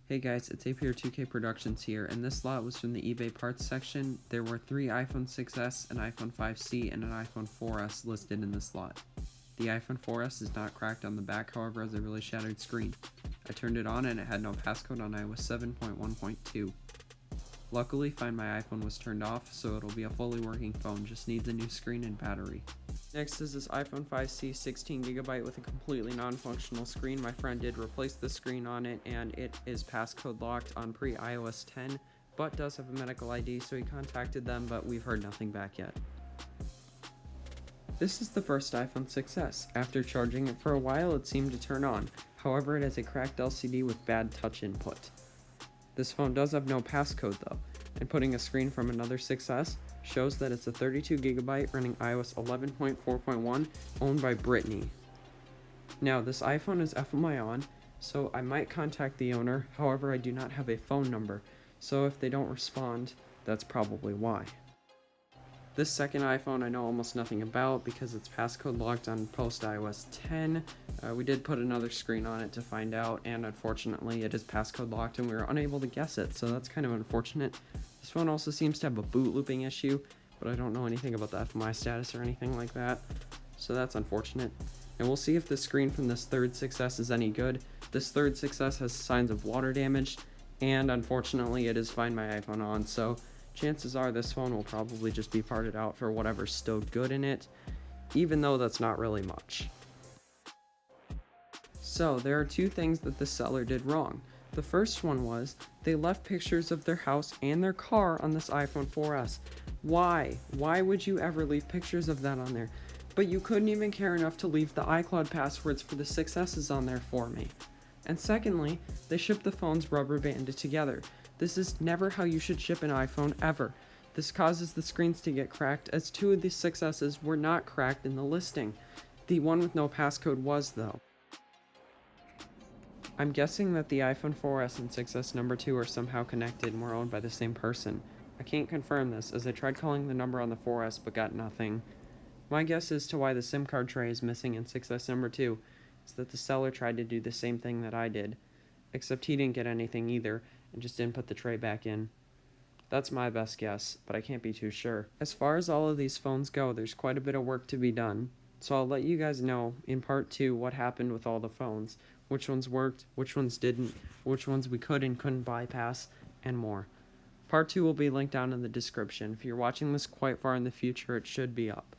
Hey guys, it's APR2K Productions here, and this lot was from the eBay parts section. There were 3 iPhone 6s, an iPhone 5C, and an iPhone 4S listed in this lot. The iPhone 4S is not cracked on the back, however, has a really shattered screen. I turned it on and it had no passcode on iOS 7.1.2. Luckily, Find My iPhone was turned off, so it'll be a fully working phone, just needs a new screen and battery. Next is this iPhone 5C 16GB with a completely non-functional screen. My friend did replace the screen on it, and it is passcode locked on pre-iOS 10, but does have a medical ID, so he contacted them, but we've heard nothing back yet. This is the first iPhone 6s. After charging it for a while, it seemed to turn on. However, it has a cracked LCD with bad touch input. This phone does have no passcode though, and putting a screen from another 6s shows that it's a 32GB running iOS 11.4.1 owned by Brittany. Now this iPhone is FMI on, so I might contact the owner, however I do not have a phone number, so if they don't respond, that's probably why. This second iPhone I know almost nothing about because it's passcode locked on post iOS 10. We did put another screen on it to find out, and unfortunately it is passcode locked and we were unable to guess it, so that's kind of unfortunate. This phone also seems to have a boot looping issue, but I don't know anything about the FMI status or anything like that, so that's unfortunate. And we'll see if the screen from this third 6s is any good. This third 6s has signs of water damage, and unfortunately it is Find My iPhone on, so chances are this phone will probably just be parted out for whatever's still good in it, even though that's not really much. So there are 2 things that the seller did wrong. The first one was they left pictures of their house and their car on this iPhone 4S. Why? Why would you ever leave pictures of that on there? But you couldn't even care enough to leave the iCloud passwords for the 6Ss on there for me. And secondly, they shipped the phones rubber banded together. This is never how you should ship an iPhone ever. This causes the screens to get cracked, as 2 of the 6Ss were not cracked in the listing. The one with no passcode was though. I'm guessing that the iPhone 4S and 6S number 2 are somehow connected and were owned by the same person. I can't confirm this, as I tried calling the number on the 4S but got nothing. My guess as to why the SIM card tray is missing in 6S number 2 is that the seller tried to do the same thing that I did, except he didn't get anything either and just didn't put the tray back in. That's my best guess, but I can't be too sure. As far as all of these phones go, there's quite a bit of work to be done, so I'll let you guys know in part 2 what happened with all the phones, which ones worked, which ones didn't, which ones we could and couldn't bypass, and more. Part 2 will be linked down in the description. If you're watching this quite far in the future, it should be up.